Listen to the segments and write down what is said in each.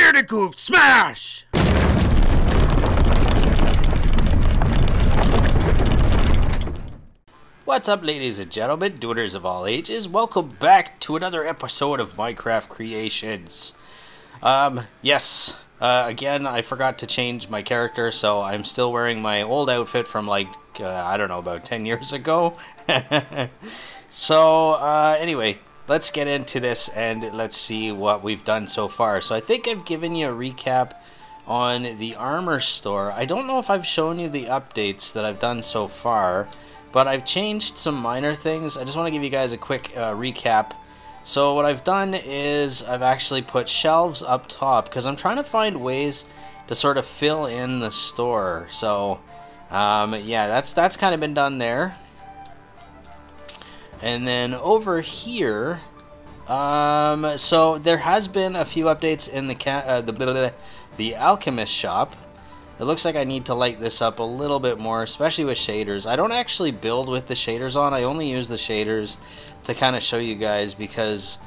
Critical smash! What's up, ladies and gentlemen, Dooters of all ages? Welcome back to another episode of Minecraft Creations. Again, I forgot to change my character, so I'm still wearing my old outfit from like, I don't know, about 10 years ago. So, anyway, let's get into this and let's see what we've done so far. So I think I've given you a recap on the armor store. I don't know if I've shown you the updates that I've done so far, but I've changed some minor things. I just want to give you guys a quick recap. So what I've done is I've actually put shelves up top because I'm trying to find ways to sort of fill in the store. So yeah, that's kind of been done there. And then over here, so there has been a few updates in the alchemist shop. It looks like I need to light this up a little bit more, especially with shaders. I don't actually build with the shaders on. I only use the shaders to kind of show you guys because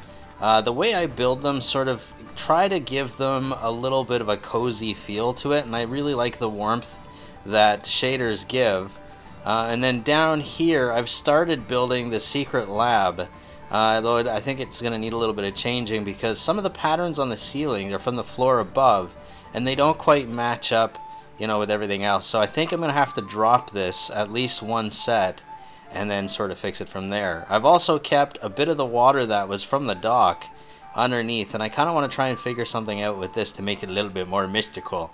the way I build them sort of try to give them a little bit of a cozy feel to it, and I really like the warmth that shaders give. And then down here, I've started building the secret lab, though I think it's going to need a little bit of changing because some of the patterns on the ceiling are from the floor above, and they don't quite match up, you know, with everything else. So I think I'm going to have to drop this at least one set and then sort of fix it from there. I've also kept a bit of the water that was from the dock underneath, and I kind of want to try and figure something out with this to make it a little bit more mystical.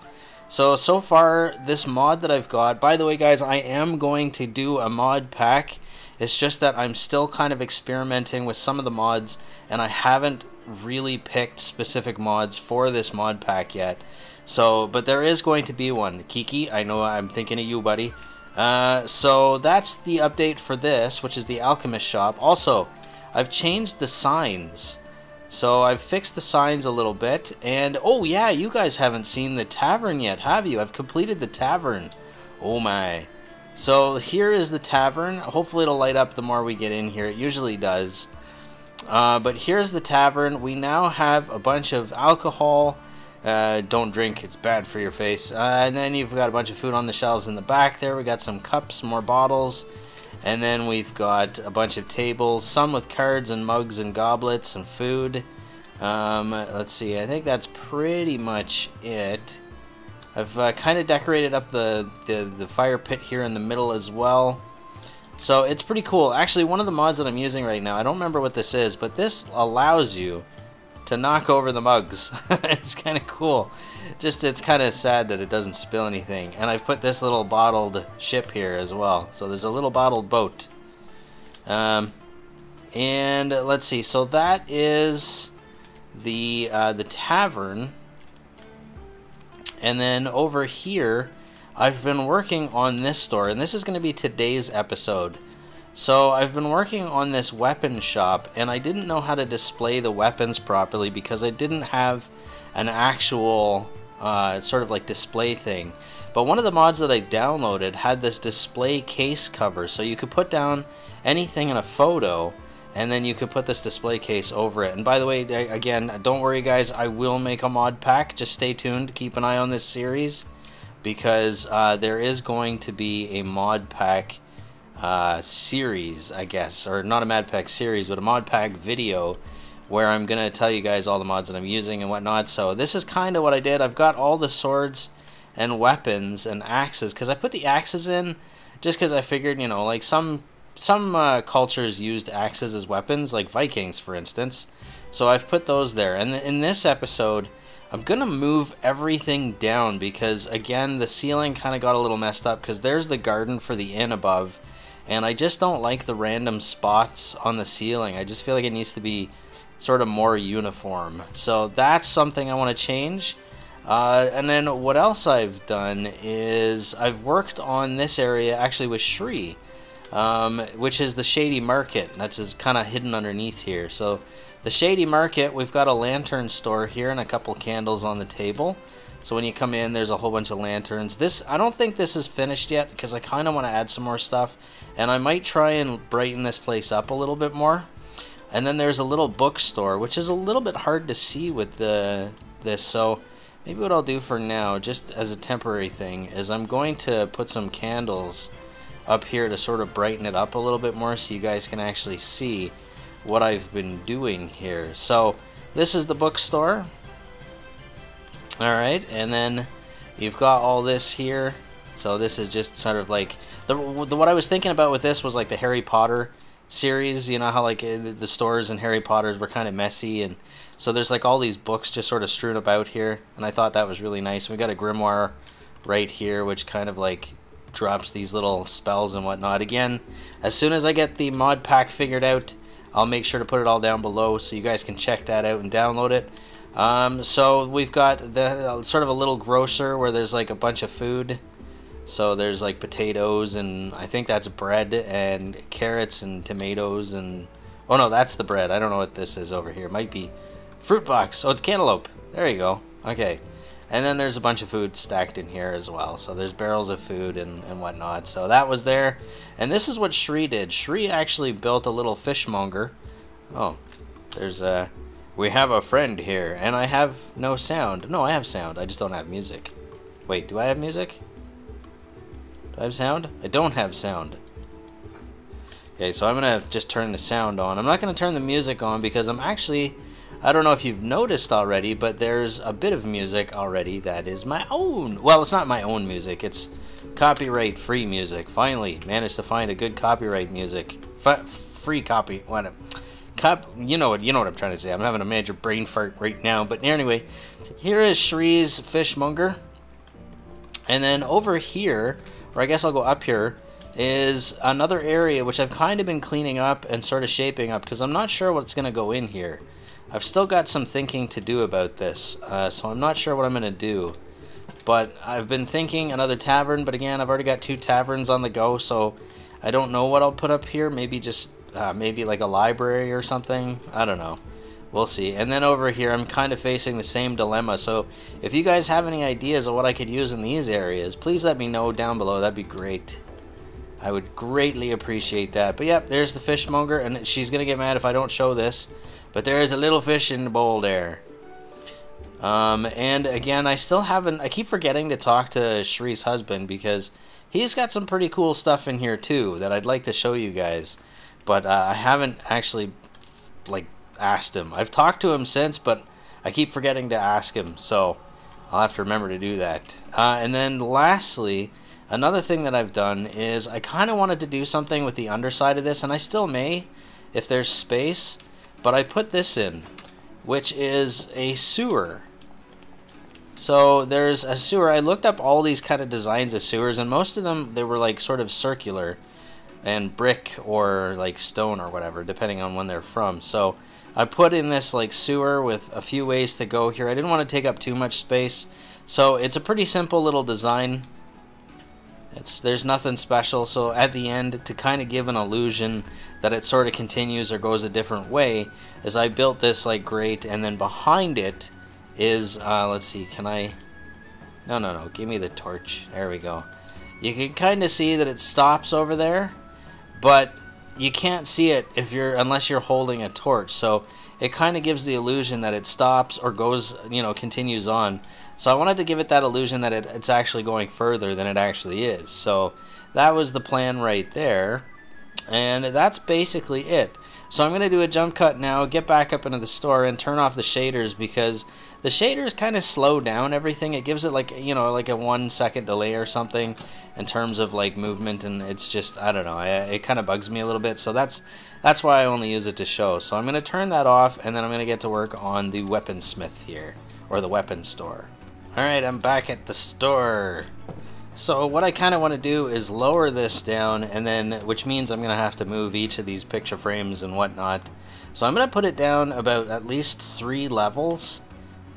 So far, this mod that I've got, by the way guys, I am going to do a mod pack. It's just that I'm still kind of experimenting with some of the mods, and I haven't really picked specific mods for this mod pack yet. So, but there is going to be one. Kiki, I know I'm thinking of you, buddy. So that's the update for this, which is the alchemist shop. Also, I've changed the signs. So I've fixed the signs a little bit, and oh yeah, you guys haven't seen the tavern yet, have you? I've completed the tavern. Oh my. So here is the tavern. Hopefully it'll light up the more we get in here. It usually does. But here's the tavern. We now have a bunch of alcohol. Don't drink, it's bad for your face. And then you've got a bunch of food on the shelves in the back there. We got some cups, more bottles. And then we've got a bunch of tables, some with cards and mugs and goblets and food. Let's see, I think that's pretty much it. I've kind of decorated up the fire pit here in the middle as well. So it's pretty cool. Actually, one of the mods that I'm using right now, I don't remember what this is, but this allows you to knock over the mugs. It's kind of cool. Just it's kind of sad that it doesn't spill anything. And I've put this little bottled ship here as well. So there's a little bottled boat. And let's see. So that is the tavern. And then over here, I've been working on this store, and this is going to be today's episode. So I've been working on this weapon shop, and I didn't know how to display the weapons properly because I didn't have an actual sort of like display thing. But one of the mods that I downloaded had this display case cover, so you could put down anything in a photo, and then you could put this display case over it. And by the way, again, don't worry guys, I will make a mod pack. Just stay tuned, keep an eye on this series, because there is going to be a mod pack series, I guess, or not a mod pack series, but a mod pack video where I'm gonna tell you guys all the mods that I'm using and whatnot. So this is kind of what I did. I've got all the swords and weapons and axes, because I put the axes in just because I figured, you know, like some cultures used axes as weapons, like Vikings for instance. So I've put those there, and in this episode I'm gonna move everything down because again the ceiling kind of got a little messed up because there's the garden for the inn above, and I just don't like the random spots on the ceiling. I just feel like it needs to be sort of more uniform. So that's something I want to change. And then what else I've done is I've worked on this area actually with Shri, which is the Shady Market. That's just kind of hidden underneath here. So the Shady Market, we've got a lantern store here and a couple candles on the table. So when you come in, there's a whole bunch of lanterns. I don't think this is finished yet because I kind of want to add some more stuff, and I might try and brighten this place up a little bit more. And then there's a little bookstore, which is a little bit hard to see with this. So maybe what I'll do for now, just as a temporary thing, is I'm going to put some candles up here to sort of brighten it up a little bit more so you guys can actually see what I've been doing here. So this is the bookstore. Alright, and then you've got all this here. So this is just sort of like what I was thinking about with this was like the Harry Potter series. You know how like the stores in Harry Potter's were kind of messy, and so there's like all these books just sort of strewn about here, and I thought that was really nice. We got a grimoire right here which kind of like drops these little spells and whatnot. Again, as soon as I get the mod pack figured out, I'll make sure to put it all down below so you guys can check that out and download it. So we've got the sort of a little grocer where there's like a bunch of food. So there's like potatoes, and I think that's bread, and carrots and tomatoes, and oh no, that's the bread. I don't know what this is over here. It might be fruit box. Oh, it's cantaloupe. There you go. Okay. And then there's a bunch of food stacked in here as well. So there's barrels of food and whatnot. So that was there. And this is what Shri did. Shri actually built a little fishmonger. Oh, there's a... We have a friend here, and I have no sound. No, I have sound. I just don't have music. Wait, do I have music? Do I have sound? I don't have sound. Okay, so I'm going to just turn the sound on. I'm not going to turn the music on because I'm actually... I don't know if you've noticed already, but there's a bit of music already that is my own. Well, it's not my own music. It's copyright-free music. Finally, managed to find a good copyright music. Free copy. What? You know what I'm trying to say. I'm having a major brain fart right now. But anyway, here is Shri's Fishmonger. And then over here, or I guess I'll go up here, is another area which I've kind of been cleaning up and sort of shaping up because I'm not sure what's going to go in here. I've still got some thinking to do about this, so I'm not sure what I'm going to do. But I've been thinking another tavern, but again, I've already got 2 taverns on the go, so I don't know what I'll put up here. Maybe just, maybe like a library or something. I don't know. We'll see. And then over here, I'm kind of facing the same dilemma, so if you guys have any ideas of what I could use in these areas, please let me know down below. That'd be great. I would greatly appreciate that. But yep, there's the fishmonger, and she's going to get mad if I don't show this. But there is a little fish in the bowl there. And again, I still haven't... I keep forgetting to talk to Shri's husband because he's got some pretty cool stuff in here too that I'd like to show you guys. But I haven't actually, like, asked him. I've talked to him since, but I keep forgetting to ask him. So I'll have to remember to do that. And then lastly, another thing that I've done is I kind of wanted to do something with the underside of this, and I still may if there's space. But I put this in, which is a sewer. So there's a sewer. I looked up all these kind of designs of sewers, and most of them, they were like sort of circular and brick or like stone or whatever, depending on when they're from. So I put in this like sewer with a few ways to go here. I didn't want to take up too much space. So it's a pretty simple little design. There's nothing special, so at the end, to kind of give an illusion that it sort of continues or goes a different way, is I built this like grate, and then behind it is, let's see, can I, no, give me the torch, there we go. You can kind of see that it stops over there, but you can't see it unless you're holding a torch, so it kind of gives the illusion that it stops or goes, continues on. So I wanted to give it that illusion that it's actually going further than it actually is. So that was the plan right there. And that's basically it. So I'm going to do a jump cut now, get back up into the store, and turn off the shaders because the shaders kind of slow down everything. It gives it like, like a 1 second delay or something in terms of like movement, and it's just, I don't know, it kind of bugs me a little bit. So that's why I only use it to show. So I'm going to turn that off, and then I'm going to get to work on the weaponsmith here, or the weapon store. Alright, I'm back at the store. So what I kind of want to do is lower this down, and then, which means I'm going to have to move each of these picture frames and whatnot. So I'm going to put it down about at least 3 levels,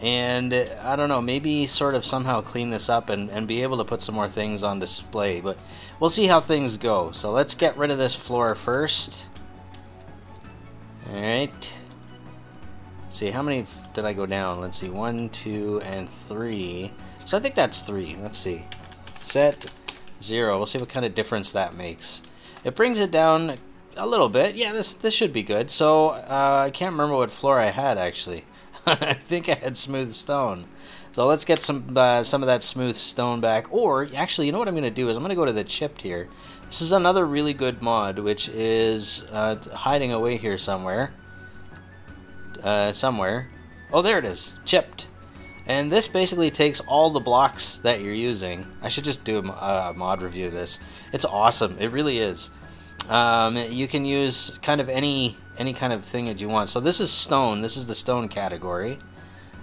and I don't know, maybe sort of somehow clean this up and be able to put some more things on display, but we'll see how things go. So let's get rid of this floor first. Alright. Let's see, how many did I go down? Let's see, 1, 2, and 3. So I think that's 3. Let's see. Set 0. We'll see what kind of difference that makes. It brings it down a little bit. Yeah, this should be good. So I can't remember what floor I had actually. I think I had smooth stone. So let's get some of that smooth stone back. Or, actually, you know what I'm going to do is I'm going to go to the chipped here. This is another really good mod, which is hiding away here somewhere. Oh, there it is. Chipped. And this basically takes all the blocks that you're using. I should just do a mod review of this. It's awesome. It really is. You can use kind of any kind of thing that you want. So this is stone. This is the stone category.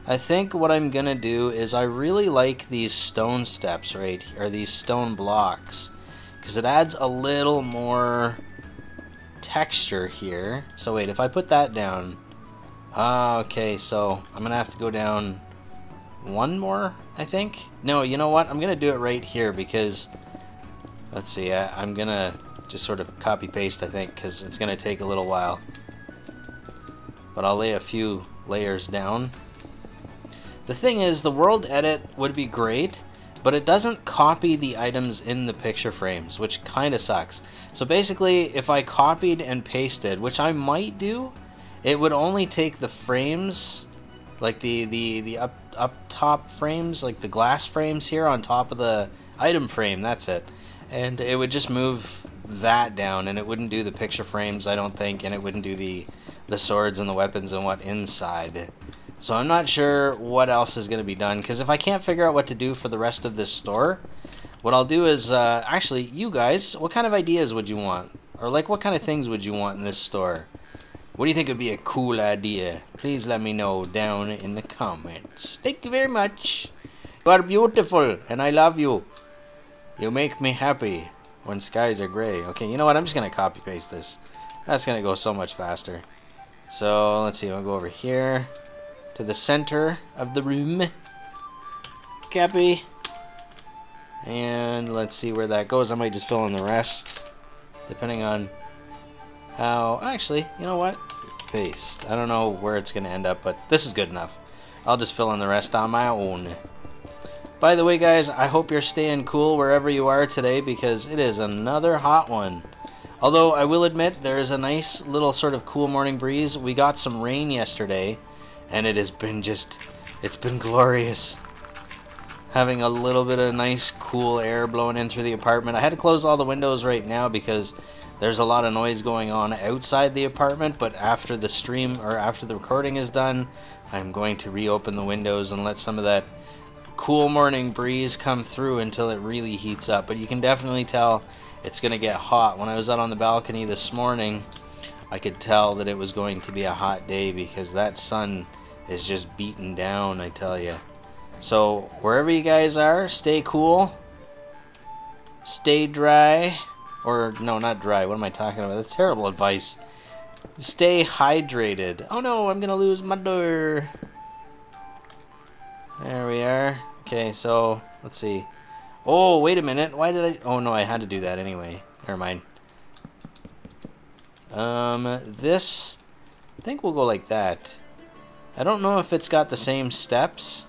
I think what I'm going to do is I really like these stone steps right here, or these stone blocks, because it adds a little more texture here. So wait, if I put that down, okay, so I'm going to have to go down one more, I think. No, you know what? I'm going to do it right here because, let's see, I'm going to just sort of copy paste, I think, because it's going to take a little while. But I'll lay a few layers down. The thing is, the world edit would be great, but it doesn't copy the items in the picture frames, which kind of sucks. So basically, if I copied and pasted, which I might do, it would only take the frames, like the up top frames, like the glass frames here on top of the item frame, that's it. And it would just move that down, and it wouldn't do the picture frames, I don't think, and it wouldn't do the swords and the weapons and what inside. So I'm not sure what else is going to be done, because if I can't figure out what to do for the rest of this store, what I'll do is, actually, you guys, what kind of ideas would you want? Or like, what kind of things would you want in this store? What do you think would be a cool idea? Please let me know down in the comments. Thank you very much. You are beautiful, and I love you. You make me happy when skies are gray. Okay, you know what? I'm just going to copy paste this. That's going to go so much faster. So, let's see. I'll go over here to the center of the room. Copy. And let's see where that goes. I might just fill in the rest, depending on how... Actually, you know what? Paste. I don't know where it's going to end up, but this is good enough. I'll just fill in the rest on my own. By the way, guys, I hope you're staying cool wherever you are today, because it is another hot one. Although, I will admit, there is a nice little sort of cool morning breeze. We got some rain yesterday, and it has been just... It's been glorious. Having a little bit of nice, cool air blowing in through the apartment. I had to close all the windows right now because there's a lot of noise going on outside the apartment, but after the stream, or after the recording is done, I'm going to reopen the windows and let some of that cool morning breeze come through until it really heats up. But you can definitely tell it's going to get hot. When I was out on the balcony this morning, I could tell that it was going to be a hot day because that sun is just beaten down, I tell you. So, wherever you guys are, stay cool, stay dry, or no, not dry, what am I talking about? That's terrible advice. Stay hydrated. Oh no, I'm gonna lose my door. There we are. Okay, so, let's see. Oh, wait a minute, why did I... Oh no, I had to do that anyway. Never mind. This... I think we'll go like that. I don't know if it's got the same steps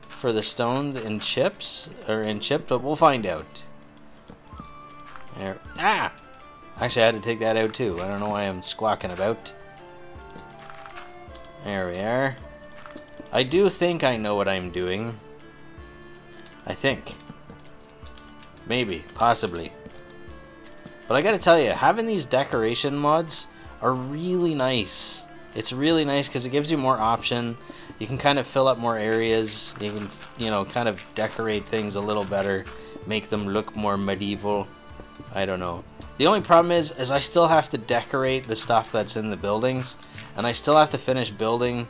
for the stone in chips, or in chip, but we'll find out. There. Ah! Actually, I had to take that out too. I don't know why I'm squawking about. There we are. I do think I know what I'm doing. I think. Maybe. Possibly. But I gotta tell you, having these decoration mods are really nice. It's really nice because it gives you more option. You can kind of fill up more areas. You can, you know, kind of decorate things a little better. Make them look more medieval. I don't know. The only problem is I still have to decorate the stuff that's in the buildings. And I still have to finish building,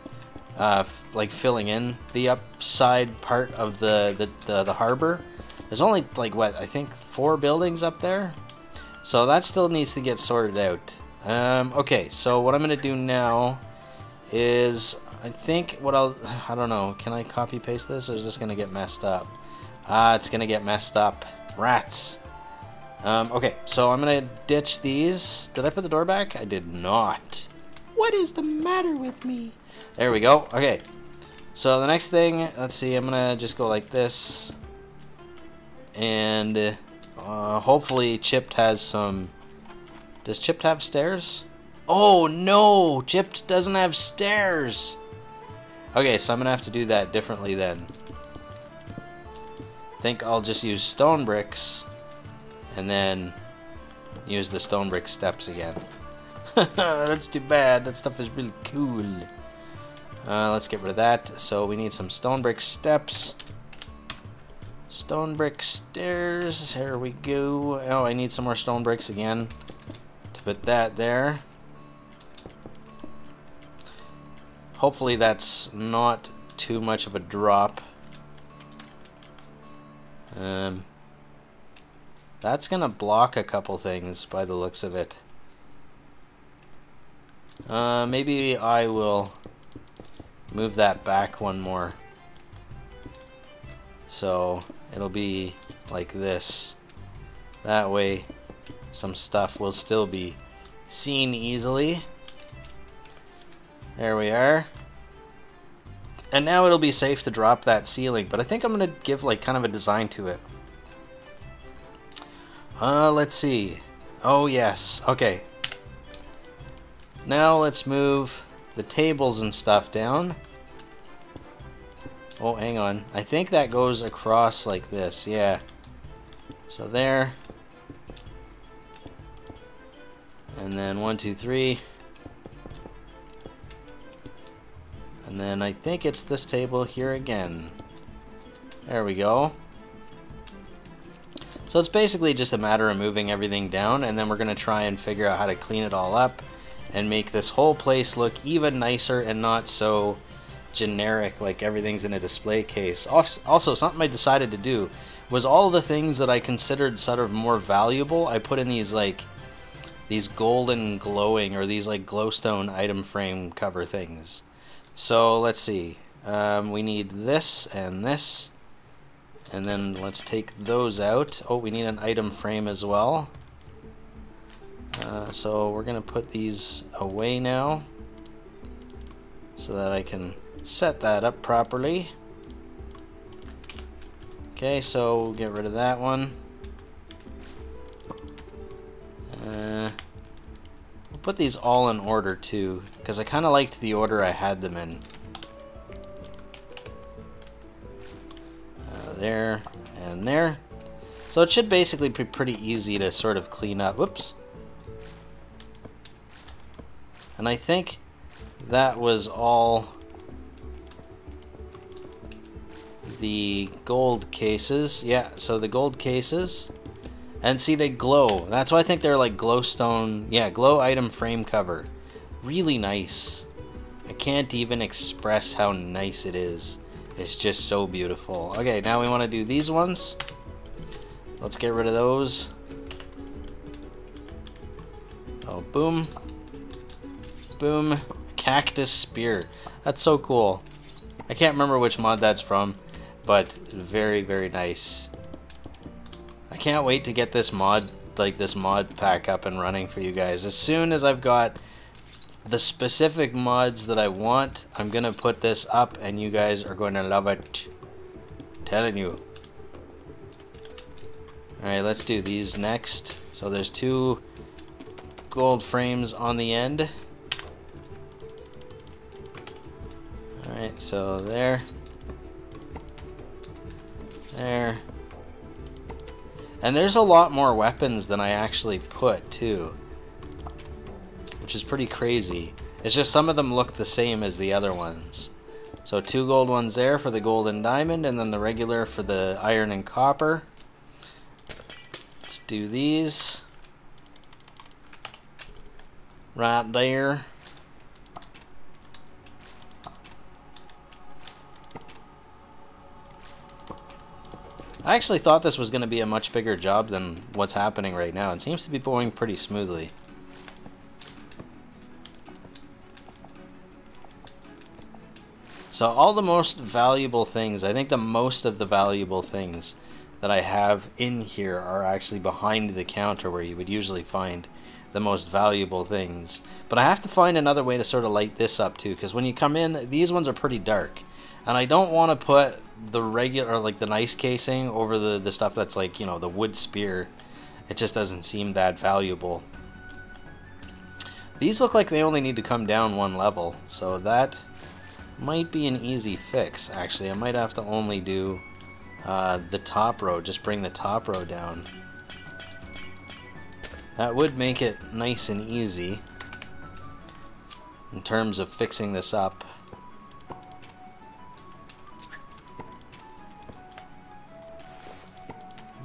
like filling in the upside part of the harbor. There's only, like, what, I think 4 buildings up there? So that still needs to get sorted out. Okay, so what I'm going to do now is, I think what I don't know, can I copy paste this or is this going to get messed up? It's going to get messed up. Rats. Okay, so I'm going to ditch these. Did I put the door back? I did not. What is the matter with me? There we go. Okay, so the next thing, let's see, I'm going to just go like this. And hopefully Chipped has some... Does Chipped have stairs? Oh no! Chipped doesn't have stairs! Okay, so I'm gonna have to do that differently then. I think I'll just use stone bricks and then use the stone brick steps again. That's too bad. That stuff is really cool. Let's get rid of that. So we need some stone brick steps. Stone brick stairs. Here we go. Oh, I need some more stone bricks again to put that there. Hopefully that's not too much of a drop. That's gonna block a couple things by the looks of it. Maybe I will move that back one more. So it'll be like this. That way some stuff will still be seen easily. There we are. And now it'll be safe to drop that ceiling, but I think I'm gonna give like kind of a design to it. Let's see. Oh yes, okay. Now let's move the tables and stuff down. Oh, hang on. I think that goes across like this, yeah. So there. And then 1, 2, 3. And then I think it's this table here again. There we go. So it's basically just a matter of moving everything down, and then we're going to try and figure out how to clean it all up and make this whole place look even nicer and not so generic like everything's in a display case. Also, something I decided to do was all the things that I considered sort of more valuable, I put in these like these golden glowing or these like glowstone item frame cover things. So let's see, we need this, and then let's take those out. Oh, we need an item frame as well. So we're gonna put these away now so that I can set that up properly. Okay, so we'll get rid of that one. We'll put these all in order too, because I kind of liked the order I had them in. There and there. So it should basically be pretty easy to sort of clean up. Whoops. And I think that was all the gold cases. Yeah, so the gold cases. And see, they glow. That's why I think they're like glowstone. Yeah, glow item frame cover. Really nice. I can't even express how nice it is. It's just so beautiful. Okay, now we want to do these ones. Let's get rid of those. Oh, boom. Boom. Cactus Spear. That's so cool. I can't remember which mod that's from, but very, very nice. I can't wait to get this mod, like this mod pack up and running for you guys. As soon as I've got the specific mods that I want, I'm gonna put this up and you guys are going to love it. I'm telling you. Alright, let's do these next. So there's 2 gold frames on the end. Alright, so there. There. And there's a lot more weapons than I actually put too, which is pretty crazy. It's just some of them look the same as the other ones. So 2 gold ones there for the gold and diamond, and then the regular for the iron and copper. Let's do these. Right there. I actually thought this was going to be a much bigger job than what's happening right now. It seems to be going pretty smoothly. So all the most valuable things, I think the most of the valuable things that I have in here are actually behind the counter where you would usually find the most valuable things. But I have to find another way to sort of light this up too, because when you come in, these ones are pretty dark. And I don't want to put the regular, like the nice casing over the stuff that's like, you know, the wood spear. It just doesn't seem that valuable. These look like they only need to come down 1 level, so that might be an easy fix, actually. I might have to only do the top row, just bring the top row down. That would make it nice and easy in terms of fixing this up.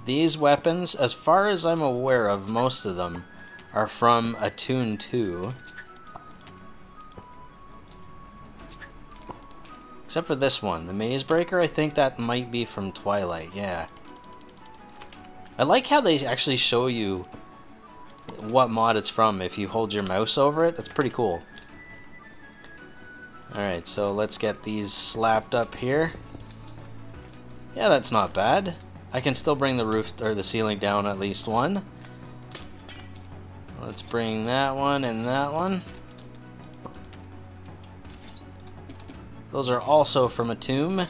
These weapons, as far as I'm aware of, most of them are from Attune 2. Except for this one, the Maze Breaker, I think that might be from Twilight, yeah. I like how they actually show you what mod it's from if you hold your mouse over it. That's pretty cool. Alright, so let's get these slapped up here. Yeah, that's not bad. I can still bring the roof or the ceiling down at least one. Let's bring that one and that one. Those are also from a tomb.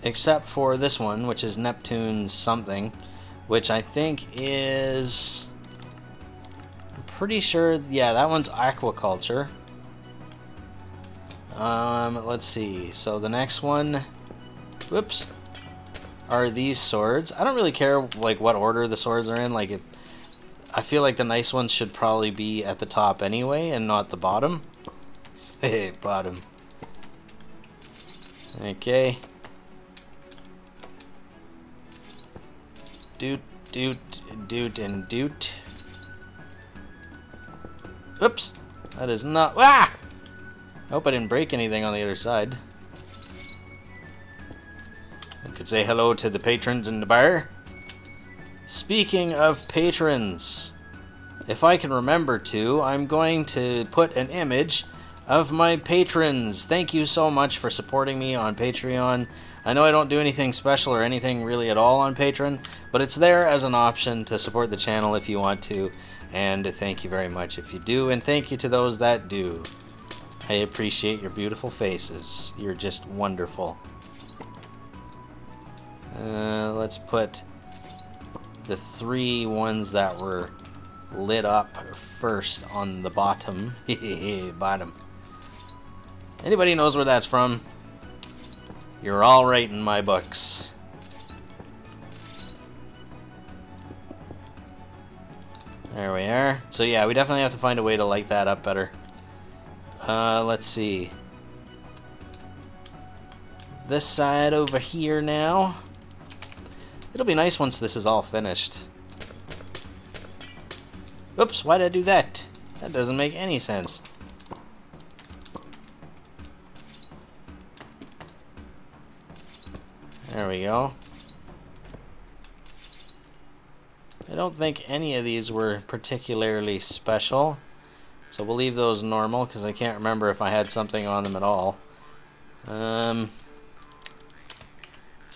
Except for this one, which is Neptune's something, which I think is... I'm pretty sure, yeah, that one's aquaculture. Let's see. So the next one, whoops, are these swords. I don't really care like what order the swords are in. Like, if I feel like the nice ones should probably be at the top anyway and not the bottom. Hey, bottom. Okay. Doot, doot, doot, and doot. Oops! That is not... Ah! I hope I didn't break anything on the other side. I could say hello to the patrons in the bar. Speaking of patrons, if I can remember to, I'm going to put an image of my patrons. Thank you so much for supporting me on Patreon. I know I don't do anything special or anything really at all on Patreon, but it's there as an option to support the channel if you want to, and thank you very much if you do, and thank you to those that do. I appreciate your beautiful faces. You're just wonderful. Let's put the 3 ones that were lit up first on the bottom. Bottom. Anybody knows where that's from? You're all right in my books. There we are. So yeah, we definitely have to find a way to light that up better. Let's see. This side over here now. It'll be nice once this is all finished. Oops, why did I do that? That doesn't make any sense. There we go. I don't think any of these were particularly special, so we'll leave those normal because I can't remember if I had something on them at all. So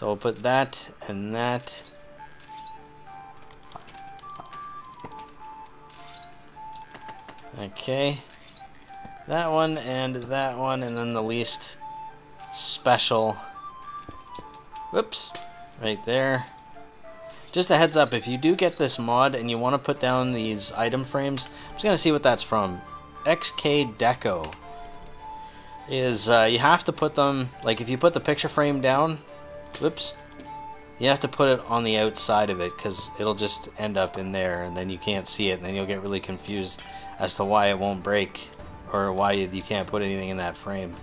we'll put that and that. Okay. That one, and then the least special. Whoops. Right there. Just a heads up, if you do get this mod and you want to put down these item frames, I'm just going to see what that's from. XK Deco. Is, you have to put them, like if you put the picture frame down, whoops, you have to put it on the outside of it because it'll just end up in there and then you can't see it and then you'll get really confused as to why it won't break or why you can't put anything in that frame.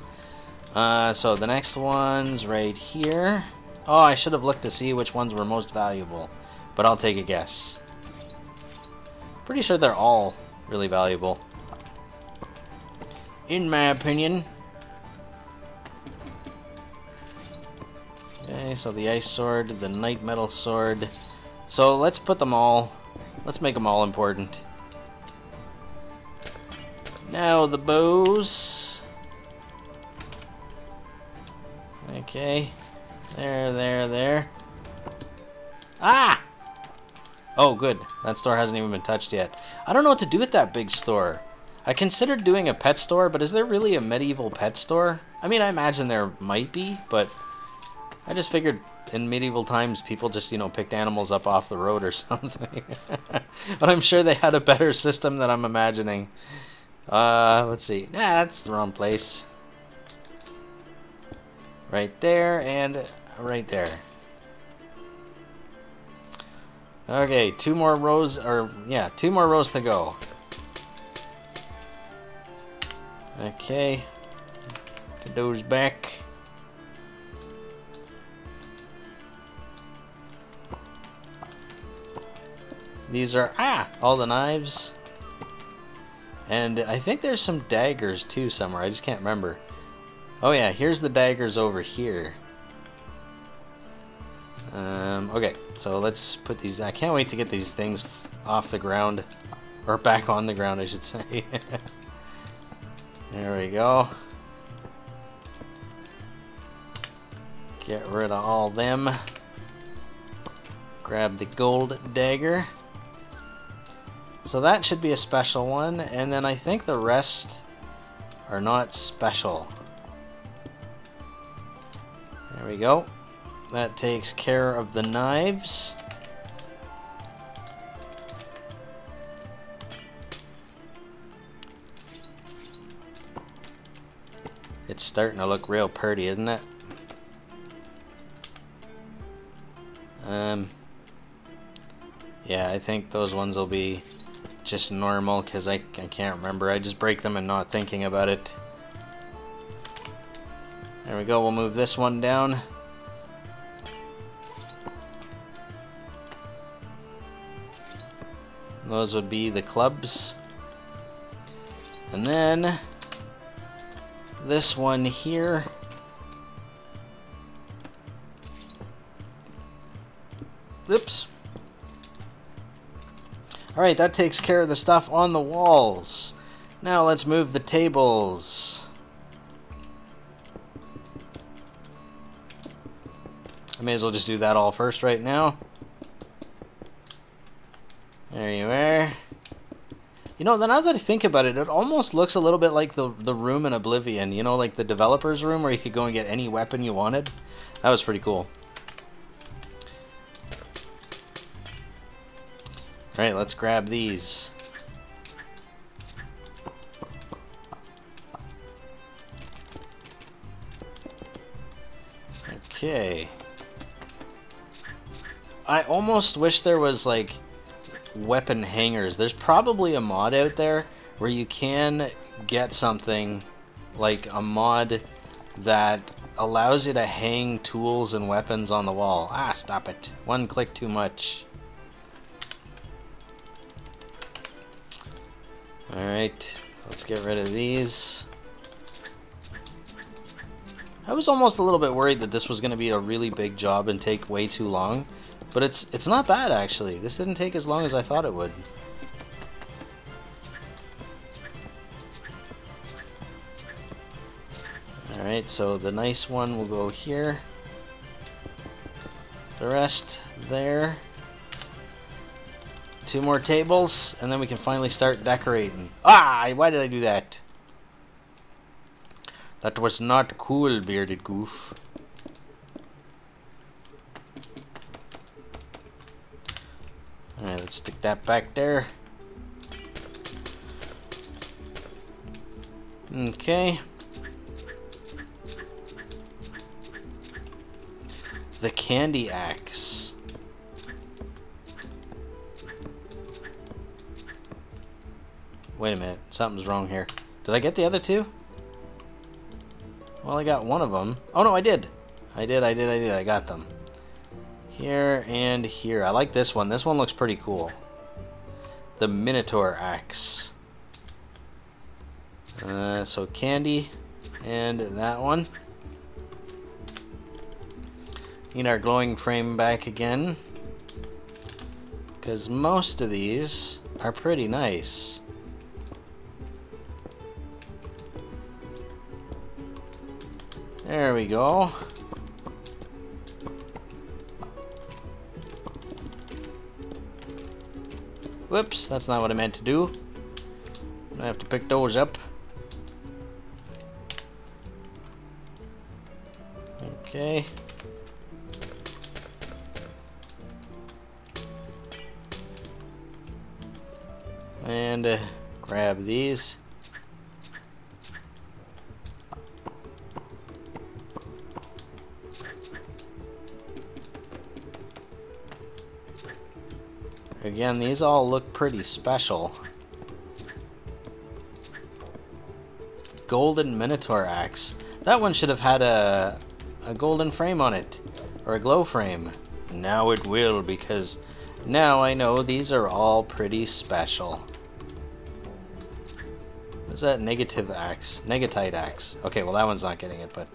So the next one's right here. Oh, I should have looked to see which ones were most valuable, but I'll take a guess. Pretty sure they're all really valuable, in my opinion. Okay, so the ice sword, the night metal sword. So let's put them all, let's make them all important. Now the bows. Okay. There. Ah! Oh, good. That store hasn't even been touched yet. I don't know what to do with that big store. I considered doing a pet store, but is there really a medieval pet store? I mean, I imagine there might be, but I just figured in medieval times people just, you know, picked animals up off the road or something. But I'm sure they had a better system than I'm imagining. Let's see. Nah, that's the wrong place. Right there and right there. Okay, 2 more rows, or yeah, 2 more rows to go. Okay. Put those back. These are, all the knives. And I think there's some daggers too somewhere. I just can't remember. Oh yeah, here's the daggers over here. Okay, so let's put these. I can't wait to get these things off the ground. Or back on the ground, I should say. There we go. Get rid of all them. Grab the gold dagger. So that should be a special one, and then I think the rest are not special. There we go. That takes care of the knives. It's starting to look real pretty, isn't it? Yeah, I think those ones will be just normal because I can't remember. I just break them and not thinking about it. There we go. We'll move this one down. Those would be the clubs. And then this one here. Oops. Alright, that takes care of the stuff on the walls. Now let's move the tables. I may as well just do that all first right now. There you are. You know, now that I think about it, it almost looks a little bit like the room in Oblivion. You know, like the developer's room where you could go and get any weapon you wanted. That was pretty cool. Alright, let's grab these. Okay. I almost wish there was, like, weapon hangers. There's probably a mod out there where you can get something like a mod that allows you to hang tools and weapons on the wall. Ah, stop it. One click too much. Alright, let's get rid of these. I was almost a little bit worried that this was going to be a really big job and take way too long. But it's not bad, actually. This didn't take as long as I thought it would. Alright, so the nice one will go here. The rest there. 2 more tables, and then we can finally start decorating. Ah! Why did I do that? That was not cool, bearded goof. Alright, let's stick that back there. Okay. The candy axe. Wait a minute, something's wrong here. Did I get the other 2? Well, I got one of them. Oh no, I did. I got them. Here and here. I like this one. This one looks pretty cool. The Minotaur Axe. So candy and that one. Need our glowing frame back again, because most of these are pretty nice. There we go. Whoops, that's not what I meant to do. I have to pick those up. Okay. And grab these. Again, these all look pretty special. Golden Minotaur Axe. That one should have had a golden frame on it. Or a glow frame. Now it will, because now I know these are all pretty special. What's that? Negative axe. Negatite axe. Okay, well that one's not getting it, but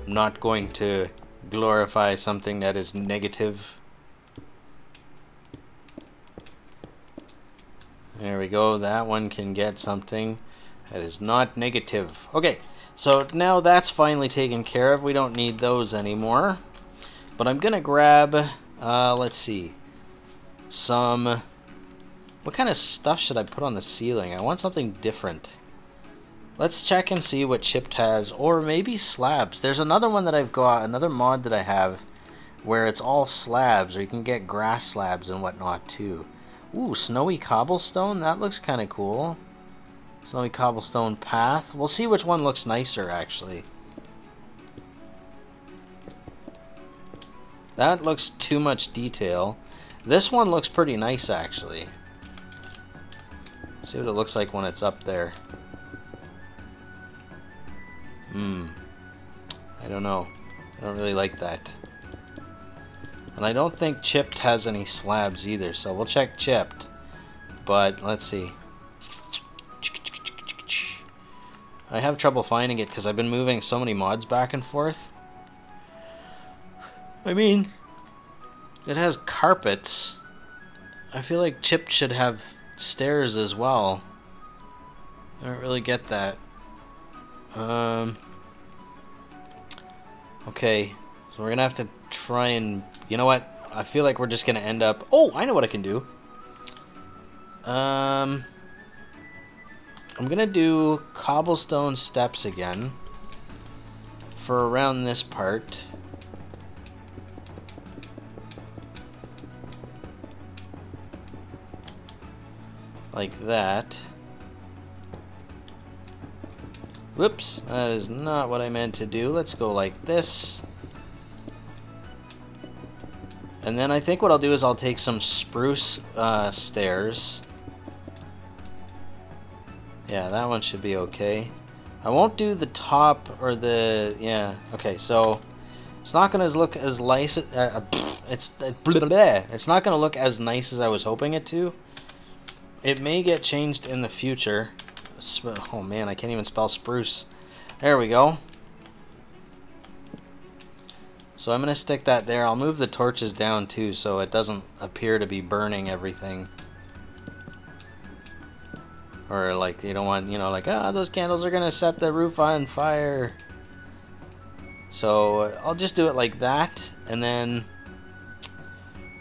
I'm not going to glorify something that is negative. There we go. That one can get something that is not negative. Okay, so now that's finally taken care of. We don't need those anymore. But I'm gonna grab, let's see, some. What kind of stuff should I put on the ceiling? I want something different. Let's check and see what Chipped has, or maybe slabs. There's another one that I've got, another mod that I have, where it's all slabs, or you can get grass slabs and whatnot too. Ooh, snowy cobblestone? That looks kind of cool. Snowy cobblestone path. We'll see which one looks nicer, actually. That looks too much detail. This one looks pretty nice, actually. See what it looks like when it's up there. I don't know. I don't really like that. And I don't think Chipped has any slabs either, so we'll check Chipped. But, let's see. I have trouble finding it because I've been moving so many mods back and forth. I mean, it has carpets. I feel like Chipped should have stairs as well. I don't really get that. Okay, so we're gonna have to try and, you know what? I feel like we're just gonna end up. Oh, I know what I can do. I'm gonna do cobblestone steps again for around this part. Like that. Whoops, that is not what I meant to do. Let's go like this. And then I think what I'll do is I'll take some spruce stairs. Yeah, that one should be okay. I won't do the top or the... Yeah, okay, so it's not going to look as nice... it's not going to look as nice as I was hoping it to. It may get changed in the future. Oh man, I can't even spell spruce. There we go. So I'm going to stick that there. I'll move the torches down too so it doesn't appear to be burning everything. Or like, you don't want, you know, like, ah, those candles are going to set the roof on fire. So I'll just do it like that. And then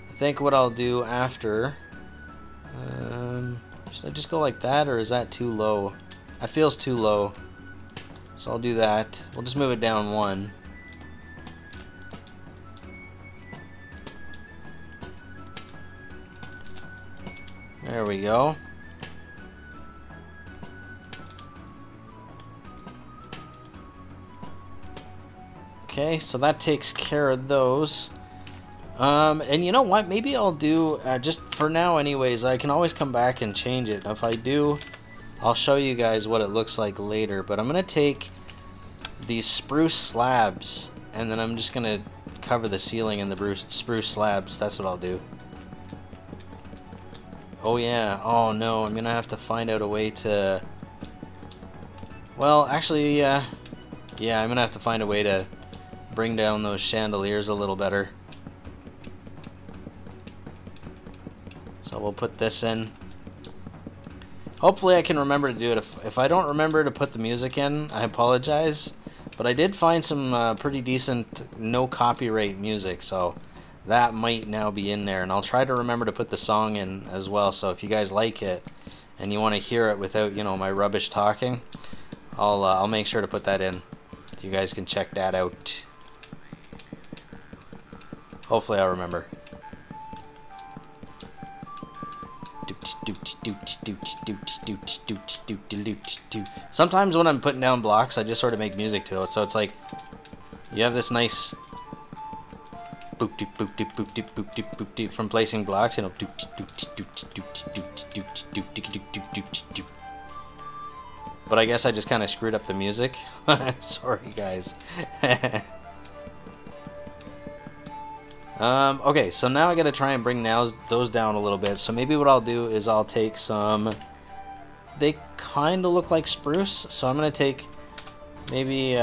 I think what I'll do after... should I just go like that, or is that too low? That feels too low. So I'll do that. We'll just move it down one. There we go. Okay, so that takes care of those. And you know what? Maybe I'll do, just for now anyways, I can always come back and change it. If I do, I'll show you guys what it looks like later. But I'm going to take these spruce slabs, and then I'm just going to cover the ceiling in the spruce slabs. That's what I'll do. Oh yeah, oh no, I'm going to have to find out a way to... Well, actually, yeah, I'm going to have to find a way to bring down those chandeliers a little better. So we'll put this in. Hopefully I can remember to do it. If I don't remember to put the music in, I apologize. But I did find some pretty decent no copyright music, so that might now be in there. And I'll try to remember to put the song in as well. So if you guys like it and you want to hear it without, you know, my rubbish talking, I'll make sure to put that in. So you guys can check that out. Hopefully I'll remember. Sometimes when I'm putting down blocks, I just sort of make music to it. So it's like you have this nice boop doop boop doop boop doop boop doop boop doop from placing blocks, and it'll doop doop doop doop doop doop doop doop doop doop doop. But I guess I just kind of screwed up the music. Sorry, guys. Okay, so now I gotta try and bring those down a little bit. So maybe what I'll do is I'll take some... They kind of look like spruce, so I'm gonna take maybe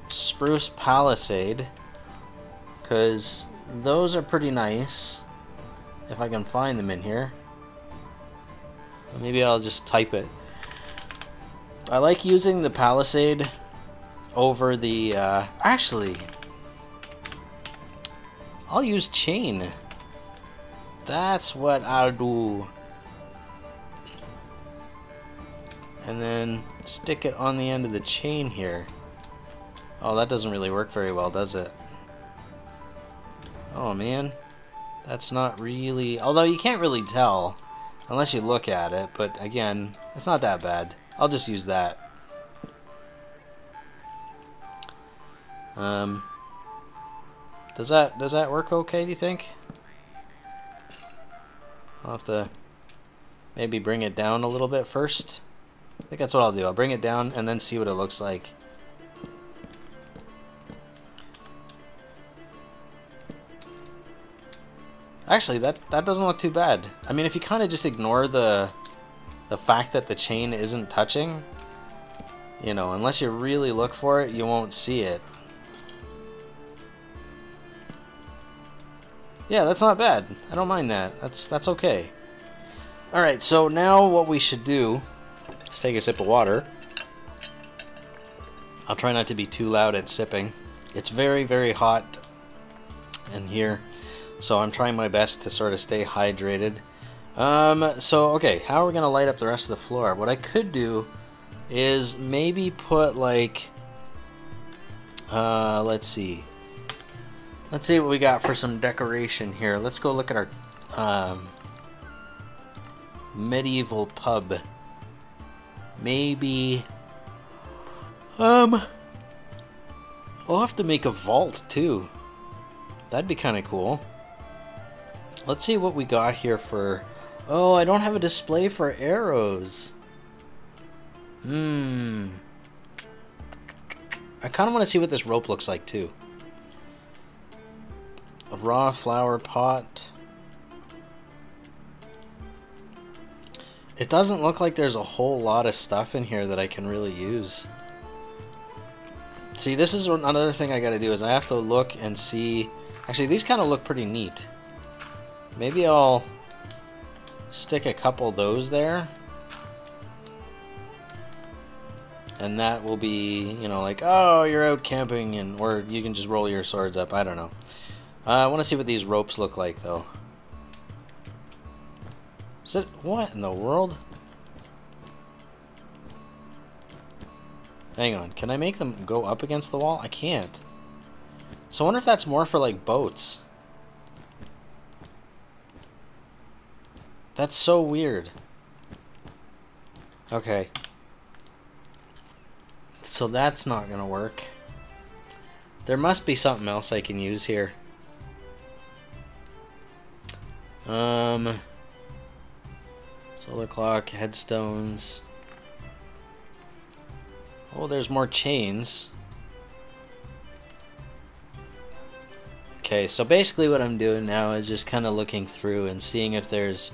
spruce palisade, because those are pretty nice. If I can find them in here. Maybe I'll just type it. I like using the palisade over the... actually... I'll use chain. That's what I'll do. And then stick it on the end of the chain here. Oh, that doesn't really work very well, does it? Oh man, that's not really... Although you can't really tell unless you look at it, but again, it's not that bad. I'll just use that. Does that work okay, do you think? I'll have to maybe bring it down a little bit first. I think that's what I'll do. I'll bring it down and then see what it looks like. Actually, that doesn't look too bad. I mean, if you kind of just ignore the fact that the chain isn't touching, you know, unless you really look for it, you won't see it. Yeah, that's not bad. I don't mind that. That's okay. Alright, so now what we should do is take a sip of water. I'll try not to be too loud at sipping. It's very, very hot in here, so I'm trying my best to sort of stay hydrated. So, okay, how are we going to light up the rest of the floor? What I could do is maybe put, like, let's see. Let's see what we got for some decoration here. Let's go look at our medieval pub. Maybe I'll have to make a vault too. That'd be kind of cool. Let's see what we got here for... Oh, I don't have a display for arrows. I kind of want to see what this rope looks like too. A raw flower pot. It doesn't look like there's a whole lot of stuff in here that I can really use. See, this is another thing I gotta do, is I have to look and see... Actually, these kind of look pretty neat. Maybe I'll stick a couple of those there. And that will be, you know, like, oh, you're out camping, and or you can just roll your swords up. I don't know. I want to see what these ropes look like, though. Is it... What in the world? Hang on. Can I make them go up against the wall? I can't. So I wonder if that's more for, like, boats. That's so weird. Okay. So that's not gonna work. There must be something else I can use here. Solar clock, headstones. Oh, there's more chains. Okay, so basically what I'm doing now is just kind of looking through and seeing if there's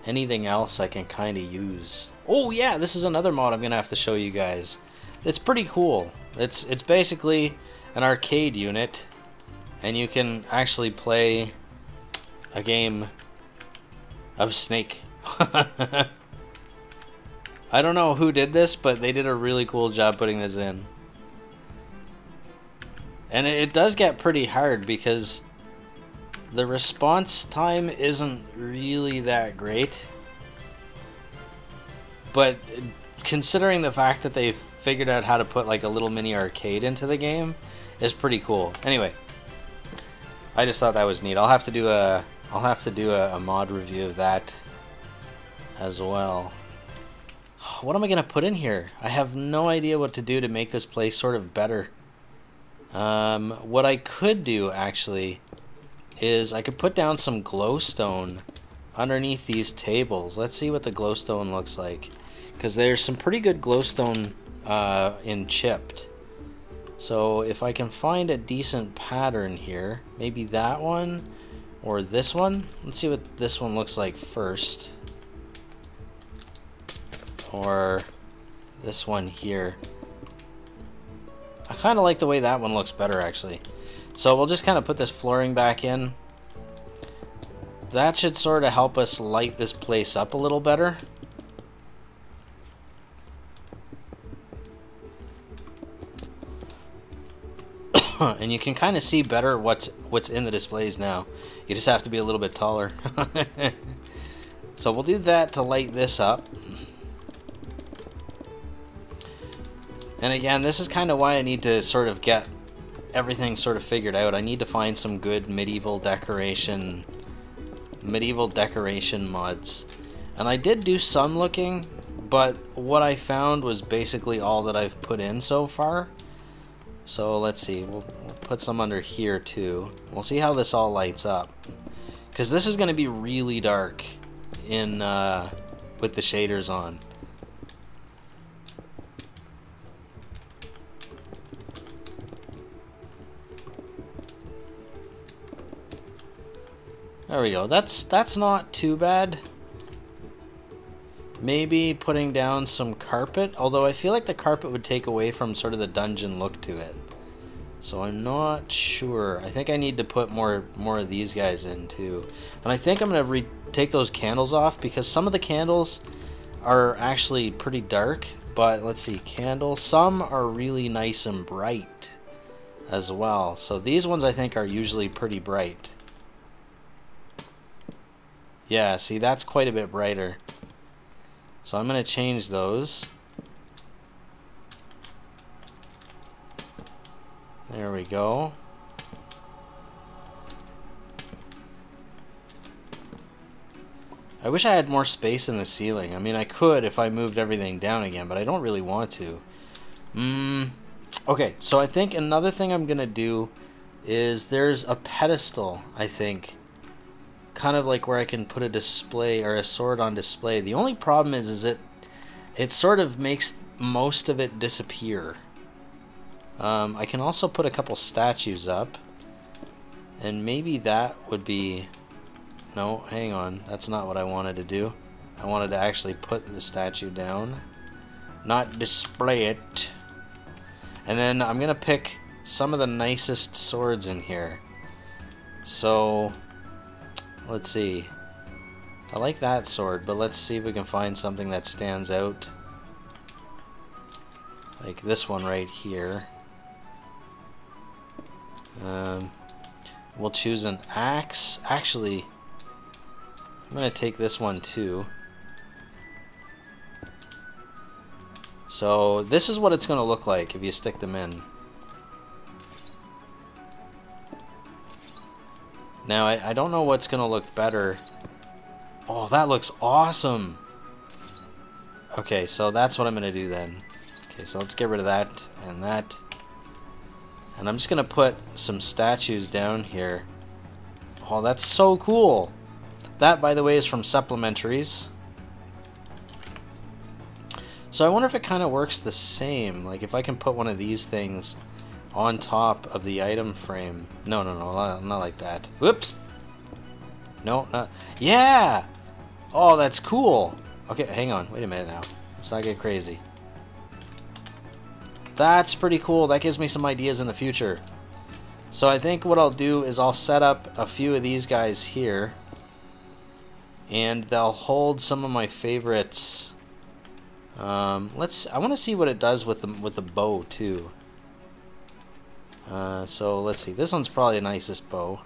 anything else I can kind of use. Oh yeah, this is another mod I'm gonna have to show you guys. It's pretty cool. It's basically an arcade unit, and you can actually play a game of Snake. I don't know who did this, but they did a really cool job putting this in. And it does get pretty hard because the response time isn't really that great. But considering the fact that they've figured out how to put like a little mini arcade into the game is pretty cool. Anyway, I just thought that was neat. I'll have to do a mod review of that as well. What am I gonna put in here? I have no idea what to do to make this place sort of better. What I could do actually is I could put down some glowstone underneath these tables. Let's see what the glowstone looks like, because there's some pretty good glowstone in chipped. So if I can find a decent pattern here, maybe that one or this one. Let's see what this one looks like first, or this one here. I kind of like the way that one looks better, actually. So we'll just kind of put this flooring back in. That should sort of help us light this place up a little better. And you can kind of see better what's in the displays now. You just have to be a little bit taller. So we'll do that to light this up. And again, this is kind of why I need to sort of get everything sort of figured out. I need to find some good medieval decoration mods. And I did do some looking, but what I found was basically all that I've put in so far. So let's see, we'll put some under here too. We'll see how this all lights up, because this is going to be really dark in with the shaders on. There we go. That's not too bad. Maybe putting down some carpet, although I feel like the carpet would take away from sort of the dungeon look to it. So I'm not sure. I think I need to put more of these guys in too. And I think I'm going to take those candles off, because some of the candles are actually pretty dark. But let's see, candles. Some are really nice and bright as well. So these ones I think are usually pretty bright. Yeah, see, that's quite a bit brighter. So I'm going to change those. There we go. I wish I had more space in the ceiling. I mean, I could if I moved everything down again, but I don't really want to. Okay, so I think another thing I'm going to do is there's a pedestal, I think. Kind of like where I can put a display or a sword on display. The only problem is it sort of makes most of it disappear. I can also put a couple statues up, and maybe that would be... No, hang on, that's not what I wanted to do. I wanted to actually put the statue down, not display it. And then I'm gonna pick some of the nicest swords in here. So let's see. I like that sword, but let's see if we can find something that stands out. Like this one right here. We'll choose an axe. Actually, I'm going to take this one too. So this is what it's going to look like if you stick them in. Now, I don't know what's going to look better. Oh, that looks awesome. Okay, so that's what I'm going to do then. Okay, so let's get rid of that and that. And I'm just going to put some statues down here. Oh, that's so cool. That, by the way, is from Supplementaries. So I wonder if it kind of works the same. Like if I can put one of these things on top of the item frame. No, not like that. Whoops. No, not. Yeah! Oh, that's cool. Okay, hang on. Wait a minute now. Let's not get crazy. That's pretty cool. That gives me some ideas in the future. So I think what I'll do is I'll set up a few of these guys here, and they'll hold some of my favorites. I want to see what it does with the bow too. So let's see. This one's probably the nicest bow,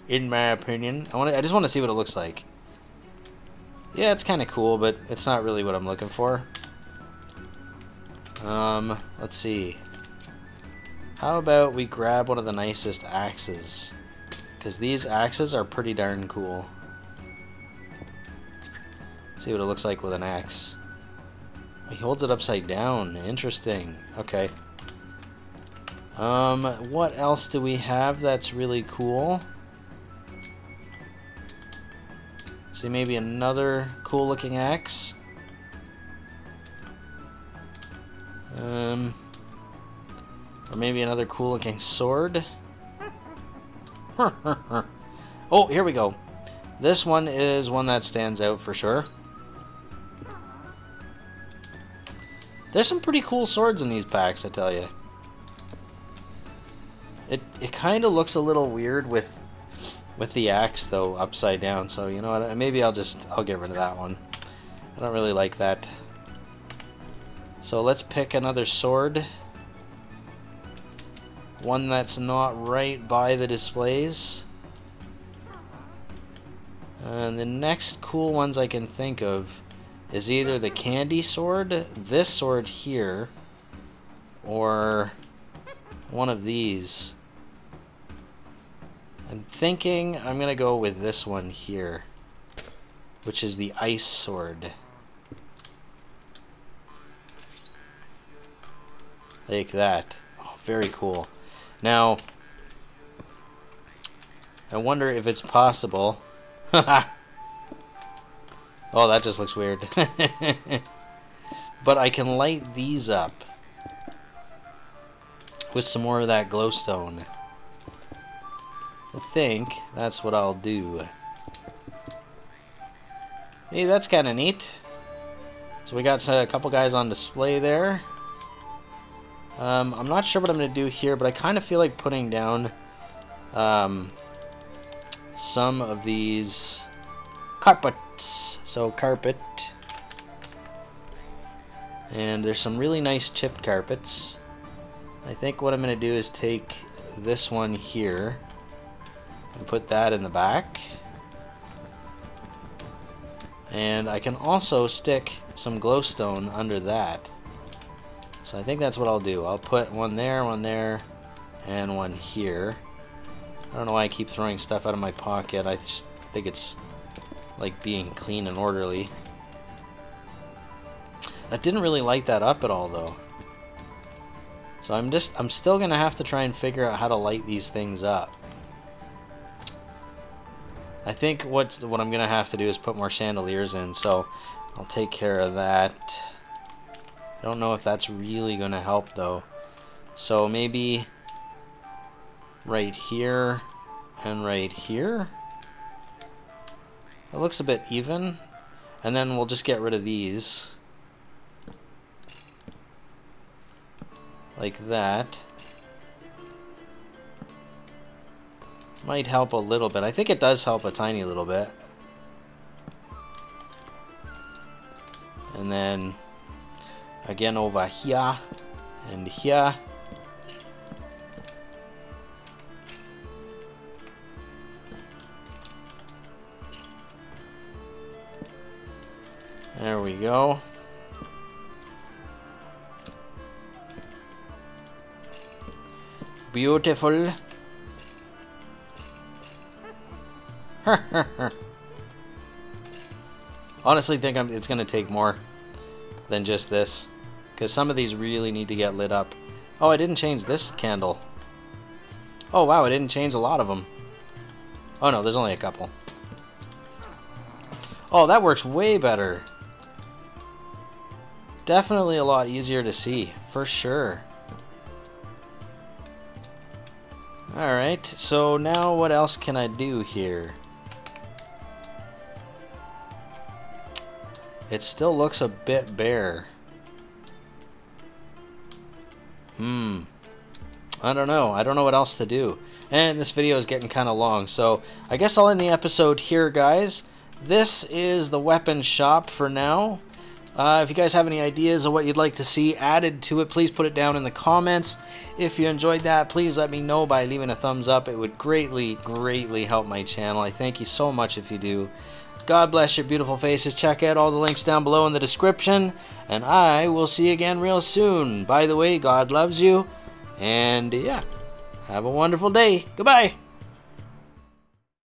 in my opinion. I just want to see what it looks like. Yeah, it's kind of cool, but it's not really what I'm looking for. Let's see. How about we grab one of the nicest axes? Because these axes are pretty darn cool. See what it looks like with an axe. He holds it upside down. Interesting. Okay. What else do we have that's really cool? See, maybe another cool looking axe. Or maybe another cool looking sword. Oh, here we go. This one is one that stands out for sure. There's some pretty cool swords in these packs, I tell you. It kind of looks a little weird with the axe though upside down. So you know what? Maybe I'll get rid of that one. I don't really like that. So let's pick another sword. One that's not right by the displays. And the next cool ones I can think of is either the candy sword, this sword here, or one of these. I'm thinking I'm going to go with this one here, which is the ice sword. Like that. Oh, very cool. Now, I wonder if it's possible. Oh, that just looks weird. But I can light these up with some more of that glowstone. I think that's what I'll do. Hey, that's kind of neat. So we got a couple guys on display there. I'm not sure what I'm going to do here, but I kind of feel like putting down some of these carpets. So carpet. And there's some really nice chipped carpets. I think what I'm going to do is take this one here and put that in the back. And I can also stick some glowstone under that. So I think that's what I'll do. I'll put one there, and one here. I don't know why I keep throwing stuff out of my pocket. I just think it's like being clean and orderly. That didn't really light that up at all though. So I'm still gonna have to try and figure out how to light these things up. I think what I'm gonna have to do is put more chandeliers in, so I'll take care of that. I don't know if that's really gonna help though. So maybe right here and right here. It looks a bit even. And then we'll just get rid of these. Like that. Might help a little bit. I think it does help a tiny little bit. And then again over here and here. There we go. Beautiful. Honestly, think it's going to take more than just this, because some of these really need to get lit up. Oh, I didn't change this candle. Oh wow, I didn't change a lot of them. Oh no, there's only a couple. Oh, that works way better. Definitely a lot easier to see, for sure. Alright, so now what else can I do here? It still looks a bit bare. I don't know. I don't know what else to do. And this video is getting kind of long, so I guess I'll end the episode here, guys. This is the weapon shop for now. If you guys have any ideas of what you'd like to see added to it, please put it down in the comments. If you enjoyed that, please let me know by leaving a thumbs up. It would greatly, greatly help my channel. I thank you so much if you do. God bless your beautiful faces. Check out all the links down below in the description. And I will see you again real soon. By the way, God loves you. And yeah, have a wonderful day. Goodbye.